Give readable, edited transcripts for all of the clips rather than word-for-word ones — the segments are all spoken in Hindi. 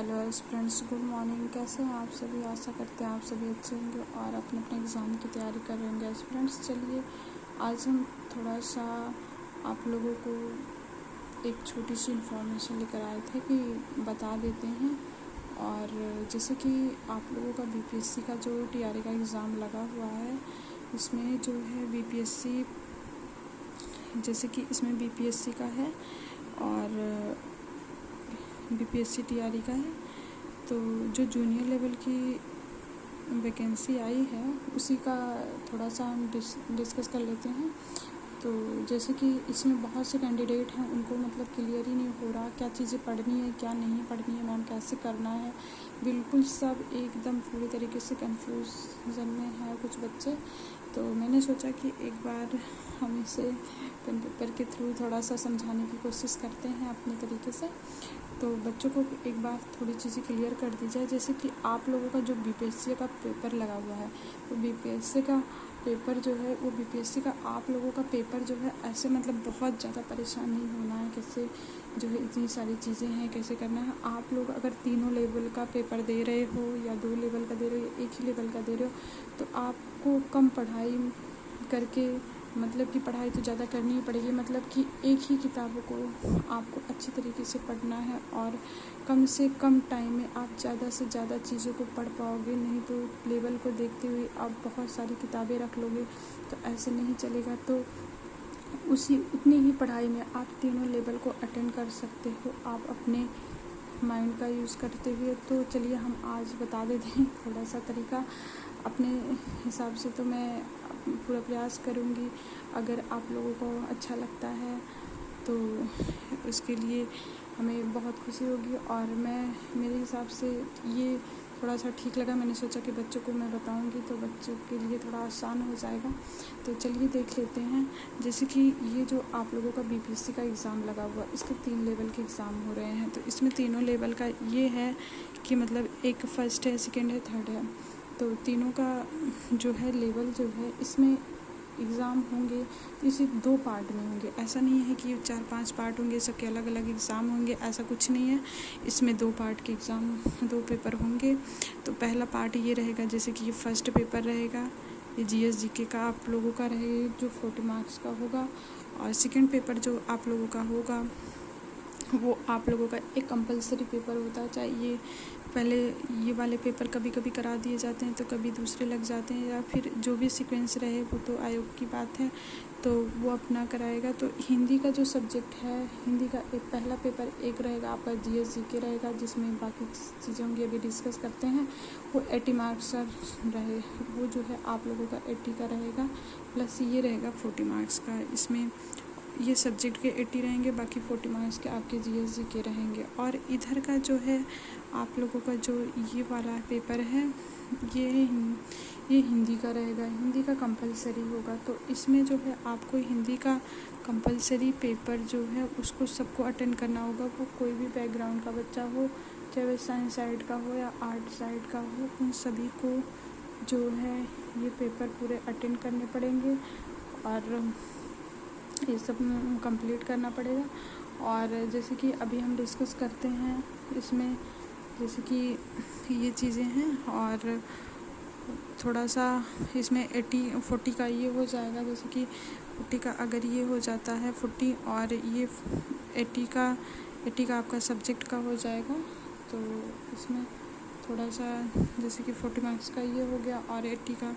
Hello friends, good morning. कैसे हैं आप सभी? आशा करते हैं आप सभी अच्छे होंगे और अपने अपने एग्ज़ाम की तैयारी कर रहे होंगे। फ्रेंड्स, चलिए आज हम थोड़ा सा आप लोगों को एक छोटी सी इन्फॉर्मेशन लेकर आए थे कि बता देते हैं। और जैसे कि आप लोगों का बीपीएससी का जो टीआरए का एग्ज़ाम लगा हुआ है, इसमें जो है बीपीएससी, जैसे कि इसमें बीपीएससी का है और बीपीएससी टीआरई का है। तो जो जूनियर लेवल की वैकेंसी आई है उसी का थोड़ा सा हम डिस्कस कर लेते हैं। तो जैसे कि इसमें बहुत से कैंडिडेट हैं, उनको मतलब क्लियर ही नहीं हो रहा क्या चीज़ें पढ़नी है क्या नहीं पढ़नी है, मैम कैसे करना है। बिल्कुल सब एकदम पूरी तरीके से कंफ्यूजन में है कुछ बच्चे। तो मैंने सोचा कि एक बार हम इसे पेन पेपर के थ्रू थोड़ा सा समझाने की कोशिश करते हैं अपने तरीके से, तो बच्चों को एक बार थोड़ी चीज़ें क्लियर कर दी जाए। जैसे कि आप लोगों का जो बीपीएससी का पेपर लगा हुआ है, तो बीपीएससी का पेपर जो है वो बीपीएससी का आप लोगों का पेपर जो है ऐसे मतलब बहुत ज़्यादा परेशान नहीं होना है कैसे जो है इतनी सारी चीज़ें हैं कैसे करना है। आप लोग अगर तीनों लेवल का पेपर दे रहे हो या 2 लेवल का दे रहे हो या एक ही लेवल का दे रहे हो, तो आपको कम पढ़ाई करके मतलब कि पढ़ाई तो ज़्यादा करनी ही पड़ेगी। मतलब कि एक ही किताबों को आपको अच्छी तरीके से पढ़ना है और कम से कम टाइम में आप ज़्यादा से ज़्यादा चीज़ों को पढ़ पाओगे। नहीं तो लेवल को देखते हुए आप बहुत सारी किताबें रख लोगे तो ऐसे नहीं चलेगा। तो उतनी ही पढ़ाई में आप तीनों लेवल को अटेंड कर सकते हो आप अपने माइंड का यूज़ करते हुए। तो चलिए हम आज बता देते हैं थोड़ा सा तरीका अपने हिसाब से। तो मैं पूरा प्रयास करूँगी, अगर आप लोगों को अच्छा लगता है तो उसके लिए हमें बहुत खुशी होगी। और मेरे हिसाब से ये थोड़ा सा ठीक लगा, मैंने सोचा कि बच्चों को मैं बताऊंगी तो बच्चों के लिए थोड़ा आसान हो जाएगा। तो चलिए देख लेते हैं। जैसे कि ये जो आप लोगों का बीपीएससी का एग्ज़ाम लगा हुआ, इसके 3 लेवल के एग्ज़ाम हो रहे हैं। तो इसमें तीनों लेवल का ये है कि मतलब एक फर्स्ट है, सेकेंड है, थर्ड है। तो तीनों का जो है लेवल जो है इसमें एग्ज़ाम होंगे तो इसे 2 पार्ट में होंगे। ऐसा नहीं है कि 4-5 पार्ट होंगे, सबके अलग अलग एग्ज़ाम होंगे, ऐसा कुछ नहीं है। इसमें 2 पार्ट के एग्ज़ाम, 2 पेपर होंगे। तो पहला पार्ट ये रहेगा, जैसे कि ये फर्स्ट पेपर रहेगा, ये जीएस जीके का आप लोगों का रहेगा जो 40 मार्क्स का होगा। और सेकेंड पेपर जो आप लोगों का होगा वो आप लोगों का एक कंपलसरी पेपर होता है। चाहे ये पहले ये वाले पेपर कभी कभी करा दिए जाते हैं तो कभी दूसरे लग जाते हैं, या फिर जो भी सीक्वेंस रहे वो तो आयोग की बात है, तो वो अपना कराएगा। तो हिंदी का जो सब्जेक्ट है, हिंदी का एक पहला पेपर एक रहेगा आपका जीएस जीके रहेगा, जिसमें बाकी चीज़ों की अभी डिस्कस करते हैं। वो 80 मार्क्स का रहे, वो जो है आप लोगों का 80 का रहेगा, प्लस ये रहेगा 40 मार्क्स का। इसमें ये सब्जेक्ट के 80 रहेंगे, बाकी 40 मार्क्स के आपके जीएस जीके रहेंगे। और इधर का जो है आप लोगों का जो ये वाला पेपर है ये हिंदी का रहेगा, हिंदी का कंपलसरी होगा। तो इसमें जो है आपको हिंदी का कंपलसरी पेपर जो है उसको सबको अटेंड करना होगा। वो कोई भी बैकग्राउंड का बच्चा हो, चाहे वह साइंस साइड का हो या आर्ट साइड का हो, उन सभी को जो है ये पेपर पूरे अटेंड करने पड़ेंगे और ये सब कंप्लीट करना पड़ेगा। और जैसे कि अभी हम डिस्कस करते हैं इसमें, जैसे कि ये चीज़ें हैं और थोड़ा सा इसमें 40 का ये हो जाएगा। जैसे कि 40 का अगर ये हो जाता है 40 और ये 80 का आपका सब्जेक्ट का हो जाएगा। तो इसमें थोड़ा सा जैसे कि 40 मार्क्स का ये हो गया और 80 का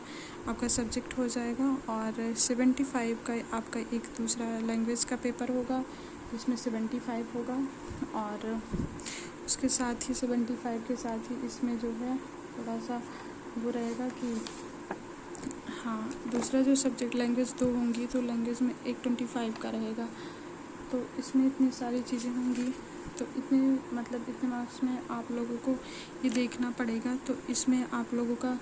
आपका सब्जेक्ट हो जाएगा। और 75 का आपका एक दूसरा लैंग्वेज का पेपर होगा जिसमें 75 होगा। और उसके साथ ही 75 के साथ ही इसमें जो है थोड़ा सा वो रहेगा कि हाँ, दूसरा जो सब्जेक्ट लैंग्वेज 2 होंगी तो लैंग्वेज में एक 25 का रहेगा। तो इसमें इतनी सारी चीज़ें होंगी, तो इतने मार्क्स में आप लोगों को ये देखना पड़ेगा। तो इसमें आप लोगों का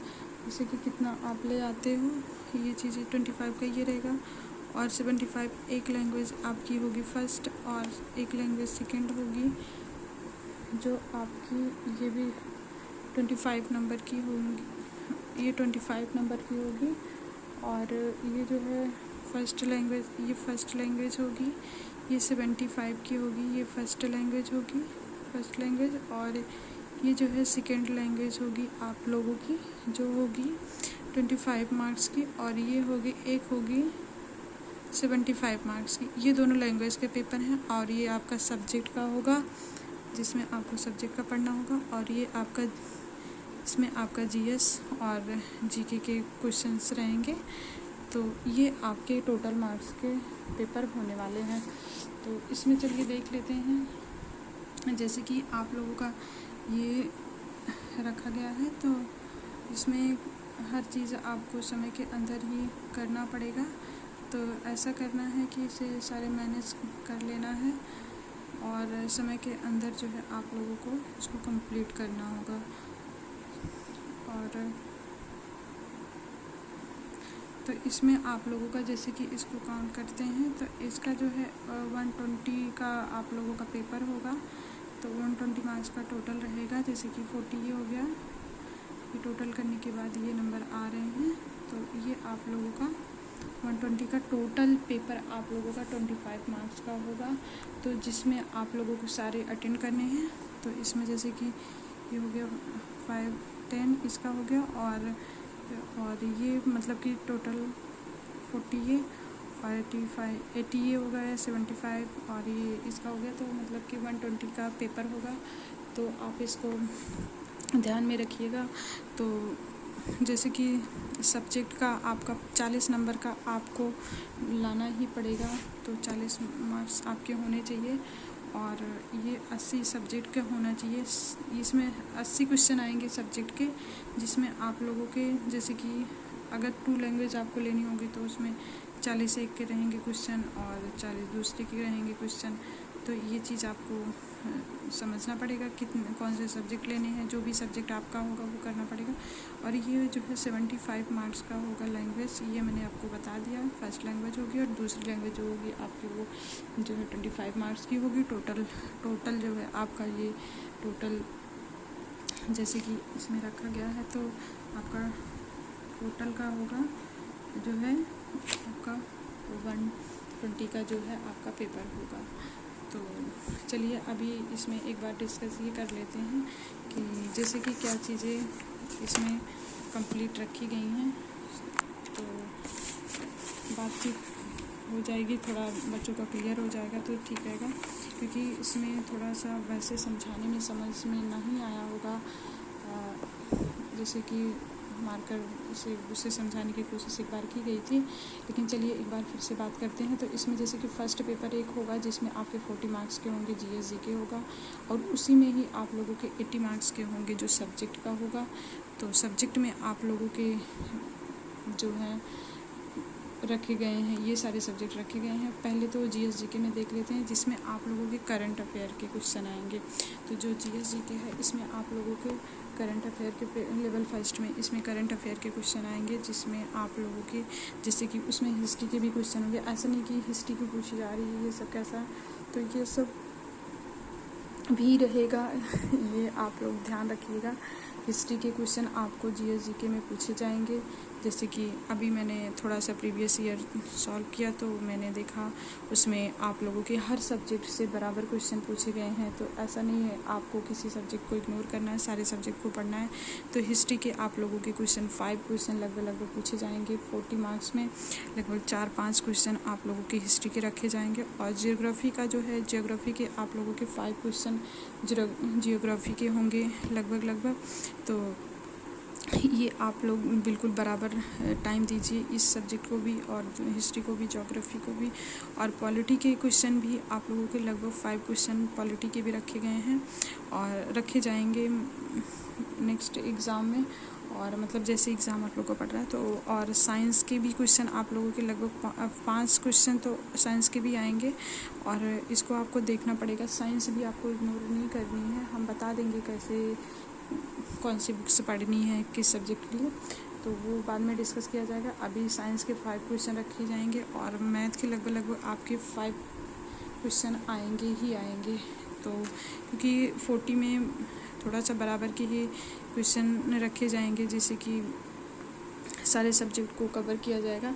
जैसे कि कितना आप ले आते हो, ये चीज़ें 25 का ये रहेगा। और 75 एक लैंग्वेज आपकी होगी फर्स्ट और एक लैंग्वेज सेकेंड होगी, जो आपकी ये भी 25 नंबर की होंगी, ये 25 नंबर की होगी। और ये जो है फर्स्ट लैंग्वेज होगी, ये 75 की होगी, ये फर्स्ट लैंग्वेज होगी, फर्स्ट लैंग्वेज। और ये जो है सेकेंड लैंग्वेज होगी आप लोगों की, जो होगी 25 मार्क्स की, और ये होगी एक होगी 75 मार्क्स की। ये दोनों लैंग्वेज के पेपर हैं। और ये आपका सब्जेक्ट का होगा, जिसमें आपको सब्जेक्ट का पढ़ना होगा। और ये आपका, इसमें आपका जीएस और जीके के क्वेश्चंस रहेंगे। तो ये आपके टोटल मार्क्स के पेपर होने वाले हैं। तो इसमें चलिए देख लेते हैं। जैसे कि आप लोगों का ये रखा गया है, तो इसमें हर चीज़ आपको समय के अंदर ही करना पड़ेगा। तो ऐसा करना है कि इसे सारे मैनेज कर लेना है और समय के अंदर जो है आप लोगों को इसको कंप्लीट करना होगा। और तो इसमें आप लोगों का जैसे कि इसको काउंट करते हैं, तो इसका जो है 120 का आप लोगों का पेपर होगा। तो 120 मार्क्स का टोटल रहेगा। जैसे कि 40 ये हो गया, ये टोटल करने के बाद ये नंबर आ रहे हैं। तो ये आप लोगों का 120 का टोटल पेपर आप लोगों का 25 मार्क्स का होगा। तो जिसमें आप लोगों को सारे अटेंड करने हैं। तो इसमें जैसे कि ये हो गया 5, 10 इसका हो गया, और ये मतलब कि टोटल 40 ये और 80 ये हो गया, 75 और ये इसका हो गया। तो मतलब कि 120 का पेपर होगा। तो आप इसको ध्यान में रखिएगा। तो जैसे कि सब्जेक्ट का आपका 40 नंबर का आपको लाना ही पड़ेगा। तो 40 मार्क्स आपके होने चाहिए। और ये 80 सब्जेक्ट का होना चाहिए। इसमें 80 क्वेश्चन आएंगे सब्जेक्ट के, जिसमें आप लोगों के जैसे कि अगर 2 लैंग्वेज आपको लेनी होगी तो उसमें 40 एक के रहेंगे क्वेश्चन और 40 दूसरे के रहेंगे क्वेश्चन। तो ये चीज़ आपको समझना पड़ेगा कितने कौन से सब्जेक्ट लेने हैं। जो भी सब्जेक्ट आपका होगा वो करना पड़ेगा। और ये जो है 75 मार्क्स का होगा लैंग्वेज, ये मैंने आपको बता दिया। फर्स्ट लैंग्वेज होगी और दूसरी लैंग्वेज जो होगी आपकी वो जो है 25 मार्क्स की होगी। टोटल जो है आपका ये टोटल जैसे कि इसमें रखा गया है, तो आपका टोटल का होगा जो है आपका 120 का जो है आपका पेपर होगा। तो चलिए अभी इसमें एक बार डिस्कस ये कर लेते हैं कि जैसे कि क्या चीज़ें इसमें कंप्लीट रखी गई हैं। तो बातचीत हो जाएगी, थोड़ा बच्चों का क्लियर हो जाएगा तो ठीक रहेगा। क्योंकि इसमें थोड़ा सा वैसे समझाने में समझ में नहीं आया होगा, जैसे कि मार्कर से उसे समझाने की कोशिश एक बार की गई थी। लेकिन चलिए एक बार फिर से बात करते हैं। तो इसमें जैसे कि फ़र्स्ट पेपर एक होगा जिसमें आपके 40 मार्क्स के होंगे, जीएस जीके होगा। और उसी में ही आप लोगों के 80 मार्क्स के होंगे जो सब्जेक्ट का होगा। तो सब्जेक्ट में आप लोगों के जो हैं रखे गए हैं, ये सारे सब्जेक्ट रखे गए हैं। पहले तो जीएस जीके में देख लेते हैं, जिसमें आप लोगों के करंट अफेयर के क्वेश्चन आएंगे। तो जो जीएस जीके है इसमें आप लोगों के करंट अफेयर के लेवल फर्स्ट में इसमें करंट अफेयर के क्वेश्चन आएंगे, जिसमें आप लोगों के जैसे कि उसमें हिस्ट्री के भी क्वेश्चन होंगे। ऐसा नहीं कि हिस्ट्री की पूछी जा रही है ये सब कैसा, तो ये सब भी रहेगा। ये आप लोग ध्यान रखिएगा। हिस्ट्री के क्वेश्चन आपको जीएस जीके में पूछे जाएंगे। जैसे कि अभी मैंने थोड़ा सा प्रीवियस ईयर सॉल्व किया तो मैंने देखा उसमें आप लोगों के हर सब्जेक्ट से बराबर क्वेश्चन पूछे गए हैं। तो ऐसा नहीं है आपको किसी सब्जेक्ट को इग्नोर करना है, सारे सब्जेक्ट को पढ़ना है। तो हिस्ट्री के आप लोगों के क्वेश्चन 5 क्वेश्चन लगभग पूछे जाएंगे। 40 मार्क्स में लगभग 4-5 क्वेश्चन आप लोगों के हिस्ट्री के रखे जाएंगे। और जियोग्राफी का जो है, जियोग्राफी के आप लोगों के 5 क्वेश्चन जियोग्राफी के होंगे लगभग। तो ये आप लोग बिल्कुल बराबर टाइम दीजिए इस सब्जेक्ट को भी और हिस्ट्री को भी, ज्योग्राफी को भी। और पॉलिटी के क्वेश्चन भी आप लोगों के लगभग 5 क्वेश्चन पॉलिटी के भी रखे गए हैं और रखे जाएंगे नेक्स्ट एग्ज़ाम में। और मतलब जैसे एग्ज़ाम आप लोग को पढ़ रहा है तो। और साइंस के भी क्वेश्चन आप लोगों के लगभग 5 क्वेश्चन तो साइंस के भी आएंगे। और इसको आपको देखना पड़ेगा, साइंस भी आपको इग्नोर नहीं करनी है। हम बता देंगे कैसे कौन सी बुक्स पढ़नी है किस सब्जेक्ट के लिए, तो वो बाद में डिस्कस किया जाएगा। अभी साइंस के 5 क्वेश्चन रखे जाएंगे और मैथ के लगभग आपके 5 क्वेश्चन आएंगे ही आएंगे। तो क्योंकि 40 में थोड़ा सा बराबर के ही क्वेश्चन रखे जाएंगे, जैसे कि सारे सब्जेक्ट को कवर किया जाएगा।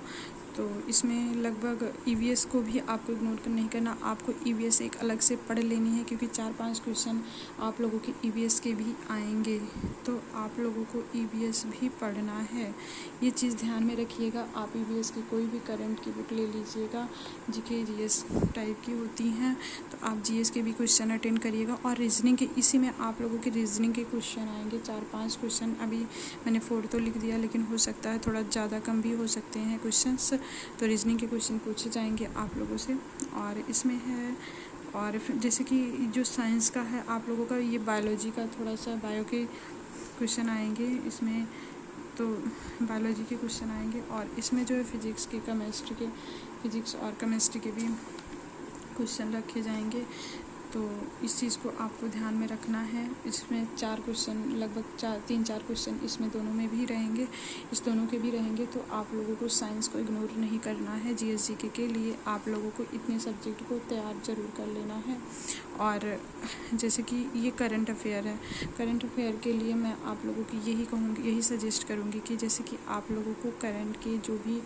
तो इसमें लगभग ईवीएस को भी आपको इग्नोर नहीं करना, आपको ईवीएस एक अलग से पढ़ लेनी है, क्योंकि 4-5 क्वेश्चन आप लोगों के ईवीएस के भी आएंगे, तो आप लोगों को ईवीएस भी पढ़ना है। ये चीज़ ध्यान में रखिएगा। आप ईवीएस की कोई भी करंट की बुक ले लीजिएगा, जीके जीएस टाइप की होती हैं, तो आप जीएस के भी क्वेश्चन अटेंड करिएगा। और रीजनिंग के इसी में आप लोगों के रीजनिंग के क्वेश्चन आएंगे 4-5 क्वेश्चन। अभी मैंने 4 तो लिख दिया, लेकिन हो सकता है थोड़ा ज़्यादा कम भी हो सकते हैं क्वेश्चंस, तो रीजनिंग के क्वेश्चन पूछे जाएंगे आप लोगों से। और इसमें है, और फिर जैसे कि जो साइंस का है आप लोगों का, ये बायोलॉजी का थोड़ा सा बायो के क्वेश्चन आएंगे इसमें, तो बायोलॉजी के क्वेश्चन आएंगे। और इसमें जो है फिजिक्स और केमिस्ट्री के भी क्वेश्चन रखे जाएंगे, तो इस चीज़ को आपको ध्यान में रखना है। इसमें 4 क्वेश्चन, लगभग 3-4 क्वेश्चन इसमें दोनों में भी रहेंगे, इस दोनों के भी रहेंगे। तो आप लोगों को साइंस को इग्नोर नहीं करना है। जीएस जीके के लिए आप लोगों को इतने सब्जेक्ट को तैयार ज़रूर कर लेना है। और जैसे कि ये करंट अफेयर है, करंट अफेयर के लिए मैं आप लोगों की यही कहूँगी, यही सजेस्ट करूँगी कि जैसे कि आप लोगों को करंट के जो भी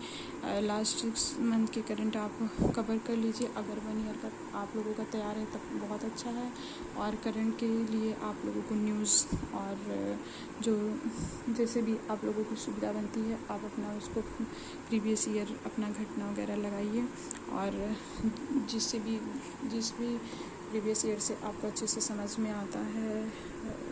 लास्ट 6 मंथ के करंट आप कवर कर लीजिए। अगर 1 ईयर का आप लोगों का तैयार है तब बहुत अच्छा है। और करंट के लिए आप लोगों को न्यूज़ और जो जैसे भी आप लोगों को सुविधा बनती है, आप अपना उसको प्रीवियस ईयर अपना घटना वगैरह लगाइए, और जिस भी प्रीवियस ईयर से आपको अच्छे से समझ में आता है,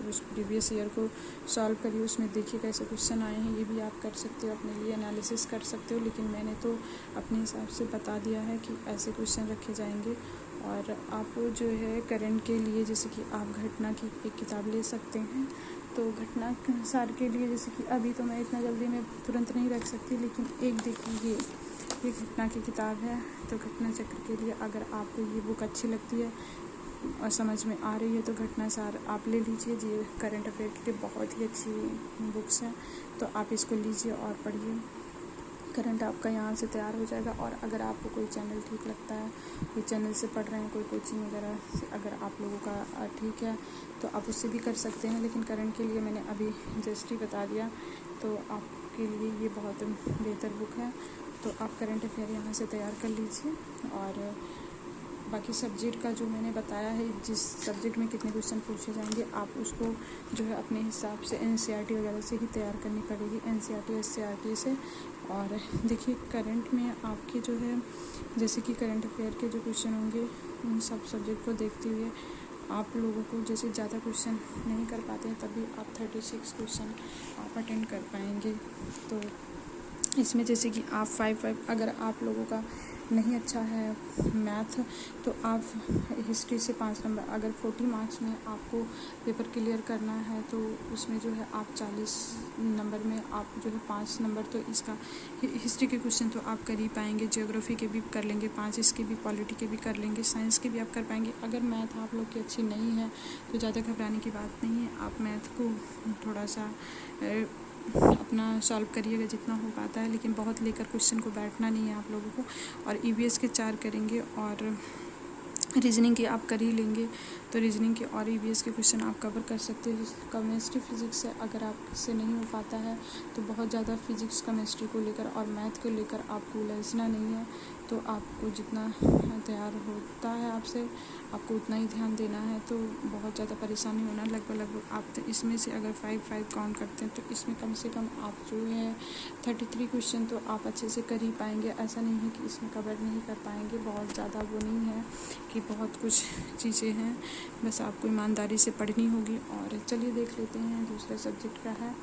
उस प्रीवियस ईयर को सॉल्व करिए। उसमें देखिए कैसे क्वेश्चन आए हैं, ये भी आप कर सकते हो, अपने लिए एनालिसिस कर सकते हो। लेकिन मैंने तो अपने हिसाब से बता दिया है कि ऐसे क्वेश्चन रखे जाएंगे। और आप जो है करंट के लिए, जैसे कि आप घटना की एक किताब ले सकते हैं, तो घटना सार के लिए, जैसे कि अभी तो मैं इतना जल्दी में तुरंत नहीं रख सकती, लेकिन एक देखिए ये घटना की किताब है, तो घटना चक्र के लिए अगर आपको ये बुक अच्छी लगती है और समझ में आ रही है, तो घटना सार आप ले लीजिए। ये करंट अफेयर के लिए बहुत ही अच्छी बुक्स हैं, तो आप इसको लीजिए और पढ़िए। करंट आपका यहाँ से तैयार हो जाएगा। और अगर आपको कोई चैनल ठीक लगता है, कोई चैनल से पढ़ रहे हैं, कोई कोचिंग वगैरह से अगर आप लोगों का ठीक है, तो आप उससे भी कर सकते हैं। लेकिन करंट के लिए मैंने अभी जस्ट ही बता दिया, तो आपके लिए ये बहुत बेहतर बुक है। तो आप करंट अफेयर यहाँ से तैयार कर लीजिए। और बाकी सब्जेक्ट का जो मैंने बताया है, जिस सब्जेक्ट में कितने क्वेश्चन पूछे जाएंगे, आप उसको जो है अपने हिसाब से एनसीईआरटी वगैरह से ही तैयार करनी पड़ेगी, एनसीईआरटी एससीईआरटी से। और देखिए करंट में आपके जो है, जैसे कि करंट अफेयर के जो क्वेश्चन होंगे, उन सब सब्जेक्ट को देखते हुए आप लोगों को जैसे ज़्यादा क्वेश्चन नहीं कर पाते हैं, तभी आप 36 क्वेश्चन आप अटेंड कर पाएंगे। तो इसमें जैसे कि आप 5 अगर आप लोगों का नहीं अच्छा है मैथ, तो आप हिस्ट्री से 5 नंबर, अगर 40 मार्क्स में आपको पेपर क्लियर करना है, तो उसमें जो है आप 40 नंबर में आप जो है 5 नंबर, तो इसका हिस्ट्री के क्वेश्चन तो आप कर ही पाएंगे, ज्योग्राफी के भी कर लेंगे 5, इसके भी, पॉलिटी के भी कर लेंगे, साइंस के भी आप कर पाएंगे। अगर मैथ आप लोग की अच्छी नहीं है तो ज़्यादा घबराने की बात नहीं है, आप मैथ को थोड़ा सा अपना सॉल्व करिएगा जितना हो पाता है, लेकिन बहुत लेकर क्वेश्चन को बैठना नहीं है आप लोगों को। और ईवीएस के 4 करेंगे, और रीजनिंग के आप कर ही लेंगे, तो रीजनिंग के और ईवीएस के क्वेश्चन आप कवर कर सकते हो। केमिस्ट्री फिजिक्स से अगर आपसे नहीं हो पाता है, तो बहुत ज़्यादा फिजिक्स केमिस्ट्री को लेकर और मैथ को लेकर आपको उलझना नहीं है, तो आपको जितना तैयार होता है आपसे, आपको उतना ही ध्यान देना है। तो बहुत ज़्यादा परेशानी होना, लगभग आप इसमें से अगर 5 काउंट करते हैं, तो इसमें कम से कम आप जो है 33 क्वेश्चन तो आप अच्छे से कर ही पाएंगे। ऐसा नहीं है कि इसमें कवर नहीं कर पाएंगे, बहुत ज़्यादा वो नहीं है कि बहुत कुछ चीज़ें हैं, बस आपको ईमानदारी से पढ़नी होगी। और चलिए देख लेते हैं दूसरे सब्जेक्ट का है,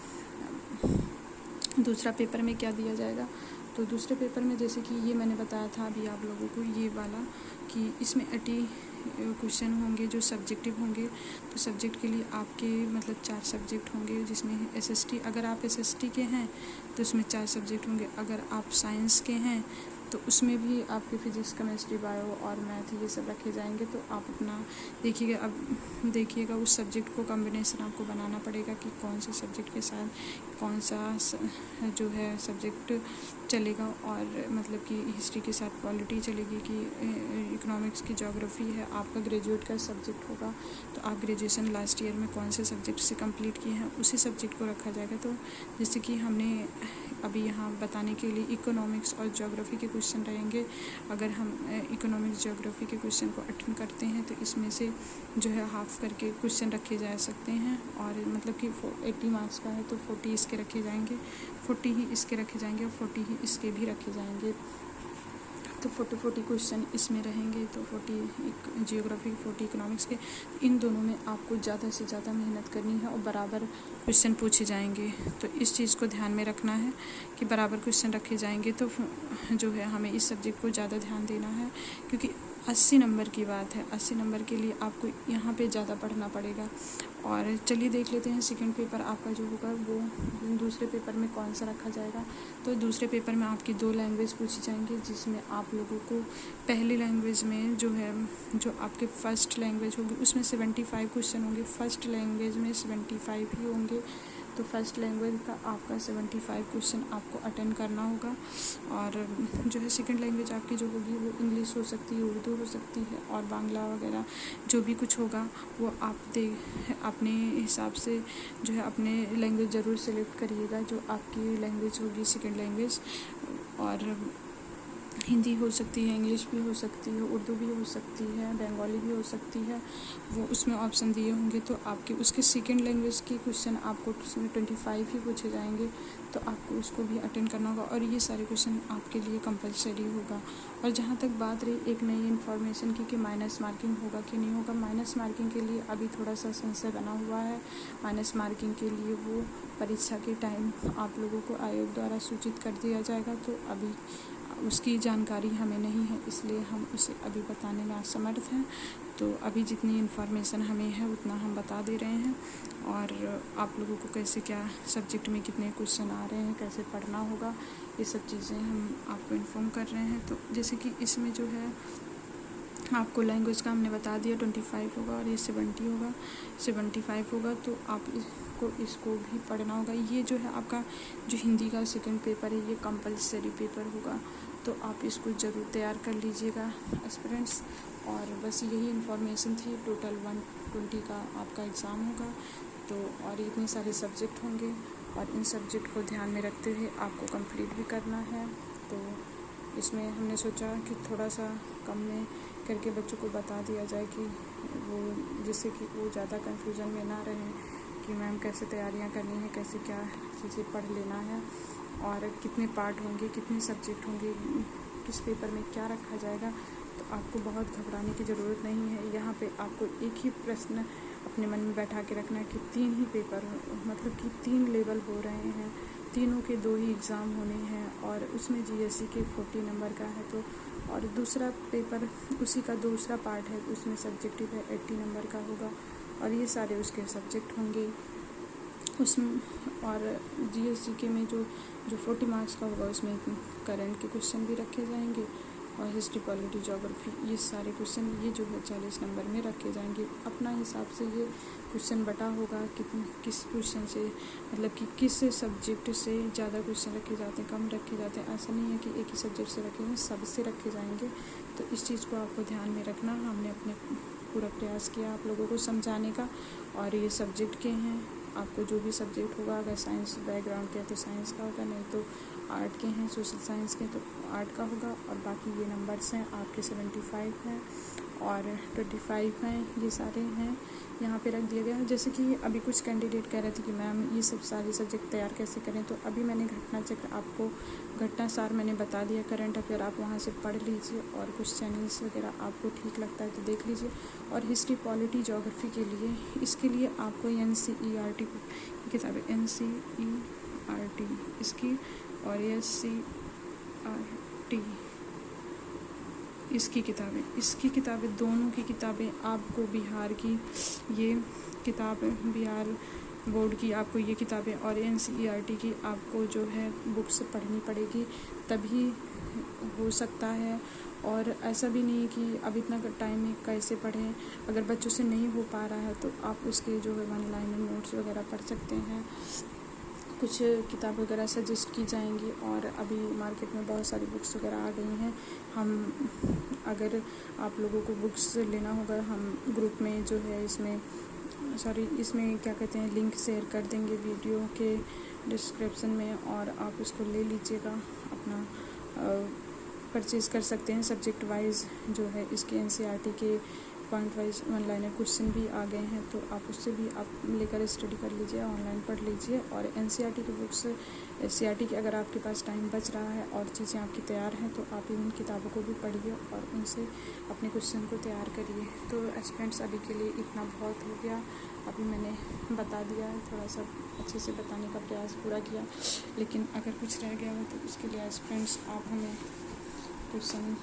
दूसरा पेपर में क्या दिया जाएगा। तो दूसरे पेपर में जैसे कि ये मैंने बताया था अभी आप लोगों को, ये वाला कि इसमें 80 क्वेश्चन होंगे जो सब्जेक्टिव होंगे। तो सब्जेक्ट के लिए आपके मतलब 4 सब्जेक्ट होंगे, जिसमें एसएसटी, अगर आप एसएसटी के हैं तो इसमें 4 सब्जेक्ट होंगे। अगर आप साइंस के हैं तो उसमें भी आपके फिजिक्स, केमिस्ट्री, बायो और मैथ ये सब रखे जाएंगे। तो आप अपना देखिएगा उस सब्जेक्ट को कॉम्बिनेशन आपको बनाना पड़ेगा कि कौन से सब्जेक्ट के साथ कौन सा जो है सब्जेक्ट चलेगा, और मतलब कि हिस्ट्री के साथ पॉलिटी चलेगी कि इकोनॉमिक्स की, ज्योग्राफी है आपका ग्रेजुएट का सब्जेक्ट होगा, तो आप ग्रेजुएशन लास्ट ईयर में कौन से सब्जेक्ट से कंप्लीट किए हैं उसी सब्जेक्ट को रखा जाएगा। तो जैसे कि हमने अभी यहाँ बताने के लिए इकोनॉमिक्स और ज्योग्राफी के क्वेश्चन रहेंगे। अगर हम इकोनॉमिक्स ज्योग्राफी के क्वेश्चन को अटेंड करते हैं तो इसमें से जो है हाफ करके क्वेश्चन रखे जा सकते हैं, और मतलब कि 80 मार्क्स का है तो 40 इसके रखे जाएंगे, 40 ही इसके रखे जाएंगे और 40 ही इसके भी रखे जाएंगे। तो 40 क्वेश्चन इसमें रहेंगे। तो 40 जियोग्राफी, 40 इकोनॉमिक्स के। इन दोनों में आपको ज़्यादा से ज़्यादा मेहनत करनी है और बराबर क्वेश्चन पूछे जाएंगे। तो इस चीज़ को ध्यान में रखना है कि बराबर क्वेश्चन रखे जाएंगे। तो जो है हमें इस सब्जेक्ट को ज़्यादा ध्यान देना है, क्योंकि 80 नंबर की बात है। 80 नंबर के लिए आपको यहाँ पे ज़्यादा पढ़ना पड़ेगा। और चलिए देख लेते हैं सेकंड पेपर आपका जो होगा वो दूसरे पेपर में कौन सा रखा जाएगा। तो दूसरे पेपर में आपकी 2 लैंग्वेज पूछी जाएंगी, जिसमें आप लोगों को पहली लैंग्वेज में जो है जो आपके फर्स्ट लैंग्वेज होगी उसमें 75 क्वेश्चन होंगे। फर्स्ट लैंग्वेज में 75 ही होंगे। तो फर्स्ट लैंग्वेज का आपका 75 क्वेश्चन आपको अटेंड करना होगा। और जो है सेकंड लैंग्वेज आपकी जो होगी वो इंग्लिश हो सकती है, उर्दू हो सकती है और बांग्ला वगैरह जो भी कुछ होगा वो आप अपने हिसाब से जो है अपने लैंग्वेज ज़रूर सेलेक्ट करिएगा जो आपकी लैंग्वेज होगी सेकंड लैंग्वेज। और हिंदी हो सकती है, इंग्लिश भी हो सकती है, उर्दू भी हो सकती है, बंगाली भी हो सकती है, वो उसमें ऑप्शन दिए होंगे। तो आपके उसके सेकंड लैंग्वेज के क्वेश्चन आपको उसमें 25 ही पूछे जाएंगे, तो आपको उसको भी अटेंड करना होगा। और ये सारे क्वेश्चन आपके लिए कंपलसरी होगा। और जहाँ तक बात रही एक नई इन्फॉर्मेशन की कि माइनस मार्किंग होगा कि नहीं होगा, माइनस मार्किंग के लिए अभी थोड़ा सा संशय बना हुआ है। माइनस मार्किंग के लिए वो परीक्षा के टाइम आप लोगों को आयोग द्वारा सूचित कर दिया जाएगा। तो अभी उसकी जानकारी हमें नहीं है, इसलिए हम उसे अभी बताने में असमर्थ हैं। तो अभी जितनी इन्फॉर्मेशन हमें है उतना हम बता दे रहे हैं। और आप लोगों को कैसे क्या सब्जेक्ट में कितने क्वेश्चन आ रहे हैं, कैसे पढ़ना होगा, ये सब चीज़ें हम आपको इन्फॉर्म कर रहे हैं। तो जैसे कि इसमें जो है आपको लैंग्वेज का हमने बता दिया 25 होगा और ये 75 होगा। तो आप इसको भी पढ़ना होगा। ये जो है आपका जो हिंदी का सेकंड पेपर है ये कंपलसरी पेपर होगा, तो आप इसको ज़रूर तैयार कर लीजिएगा एस्पिरेंट्स। और बस यही इन्फॉर्मेशन थी। टोटल 120 का आपका एग्ज़ाम होगा। तो और इतने सारे सब्जेक्ट होंगे और इन सब्जेक्ट को ध्यान में रखते हुए आपको कंप्लीट भी करना है। तो इसमें हमने सोचा कि थोड़ा सा कम में करके बच्चों को बता दिया जाए कि वो जिससे कि वो ज़्यादा कन्फ्यूज़न में ना रहें कि मैम कैसे तैयारियां करनी है, कैसे क्या चीज़ें पढ़ लेना है और कितने पार्ट होंगे, कितने सब्जेक्ट होंगे, किस पेपर में क्या रखा जाएगा। तो आपको बहुत घबराने की ज़रूरत नहीं है। यहाँ पे आपको एक ही प्रश्न अपने मन में बैठा के रखना है कि 3 ही पेपर मतलब कि 3 लेवल हो रहे हैं, तीनों के 2 ही एग्ज़ाम होने हैं और उसमें जीएससी के 40 नंबर का है। तो और दूसरा पेपर उसी का दूसरा पार्ट है, उसमें सब्जेक्टिव है 80 नंबर का होगा और ये सारे उसके सब्जेक्ट होंगे उसमें। और जीएससी के में जो 40 मार्क्स का होगा उसमें करंट के क्वेश्चन भी रखे जाएंगे और हिस्ट्री, पॉलिटी, ज्योग्राफी ये सारे क्वेश्चन ये जो है 40 नंबर में रखे जाएंगे। अपना हिसाब से ये क्वेश्चन बटा होगा किस क्वेश्चन से मतलब कि किस सब्जेक्ट से ज़्यादा क्वेश्चन रखे जाते हैं, कम रखे जाते हैं। ऐसा नहीं है कि एक ही सब्जेक्ट से रखे हैं, सबसे रखे जाएंगे। तो इस चीज़ को आपको ध्यान में रखना। हमने अपने पूरा प्रयास किया आप लोगों को समझाने का। और ये सब्जेक्ट के हैं, आपको जो भी सब्जेक्ट होगा, अगर साइंस बैकग्राउंड के तो साइंस का होगा, नहीं तो आर्ट के हैं, सोशल साइंस के तो आर्ट का होगा। और बाकी ये नंबर्स हैं आपके 75 हैं और 25 हैं, ये सारे हैं यहाँ पे रख दिया गया है। जैसे कि अभी कुछ कैंडिडेट कह रहे थे कि मैम ये सब सारे सब्जेक्ट तैयार कैसे करें, तो अभी मैंने घटना चक्र आपको घटना सार मैंने बता दिया, करंट अफेयर आप वहाँ से पढ़ लीजिए और कुछ चैनल्स वगैरह आपको ठीक लगता है तो देख लीजिए। और हिस्ट्री, पॉलिटी, ज्योग्राफी के लिए इसके लिए आपको NCERT की किताबें NCERT इसकी और SCRT इसकी किताबें दोनों की किताबें आपको बिहार की ये किताब बिहार बोर्ड की आपको ये किताबें और NCERT की आपको जो है बुक्स पढ़नी पड़ेगी, तभी हो सकता है। और ऐसा भी नहीं कि अब इतना टाइम में कैसे पढ़ें, अगर बच्चों से नहीं हो पा रहा है तो आप उसके जो है वन लाइनर नोट्स वगैरह पढ़ सकते हैं, कुछ किताब वगैरह सजेस्ट की जाएंगी। और अभी मार्केट में बहुत सारी बुक्स वगैरह आ गई हैं। अगर आप लोगों को बुक्स लेना होगा, हम ग्रुप में जो है इसमें क्या कहते हैं, लिंक शेयर कर देंगे वीडियो के डिस्क्रिप्शन में, और आप उसको ले लीजिएगा, अपना परचेज़ कर सकते हैं। सब्जेक्ट वाइज जो है इसके एनसीईआरटी के point wise one liner question भी आ गए हैं, तो आप उससे भी आप लेकर स्टडी कर लीजिए, ऑनलाइन पढ़ लीजिए। और एनसीईआरटी की बुक्स, एनसीईआरटी की अगर आपके पास टाइम बच रहा है और चीज़ें आपकी तैयार हैं तो आप इन किताबों को भी पढ़िए और उनसे अपने क्वेश्चन को तैयार करिए। तो स्टूडेंट्स अभी के लिए इतना बहुत हो गया, अभी मैंने बता दिया है, थोड़ा सा अच्छे से बताने का प्रयास पूरा किया, लेकिन अगर कुछ रह गया हो तो उसके लिए स्टूडेंट्स आप हमें क्वेश्चन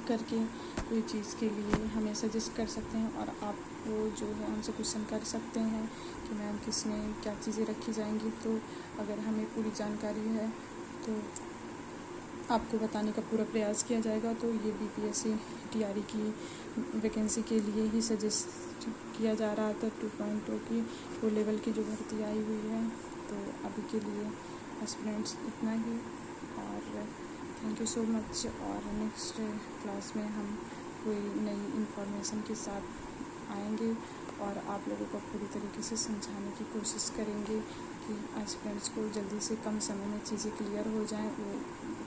करके कोई चीज़ के लिए हमें सजेस्ट कर सकते हैं, और आप वो जो है हमसे क्वेश्चन कर सकते हैं कि मैम किसमें क्या चीज़ें रखी जाएंगी। तो अगर हमें पूरी जानकारी है तो आपको बताने का पूरा प्रयास किया जाएगा। तो ये बीपीएससी टीआरई की वैकेंसी के लिए ही सजेस्ट किया जा रहा था 2.0 की, वो लेवल की जो भर्ती आई हुई है। तो अभी के लिए स्टूडेंट्स इतना ही, और थैंक यू सो मच। और नेक्स्ट क्लास में हम कोई नई इन्फॉर्मेशन के साथ आएंगे और आप लोगों को पूरी तरीके से समझाने की कोशिश करेंगे कि स्टूडेंट्स को जल्दी से कम समय में चीज़ें क्लियर हो जाएं, वो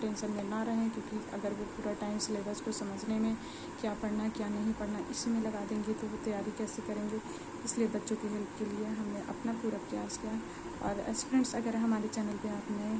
टेंशन में ना रहें, क्योंकि अगर वो पूरा टाइम सिलेबस को समझने में क्या पढ़ना क्या नहीं पढ़ना इसी में लगा देंगे तो वो तैयारी कैसे करेंगे। इसलिए बच्चों की हेल्प के लिए हमने अपना पूरा प्रयास किया। और स्टूडेंट्स अगर हमारे चैनल पे आप नए हैं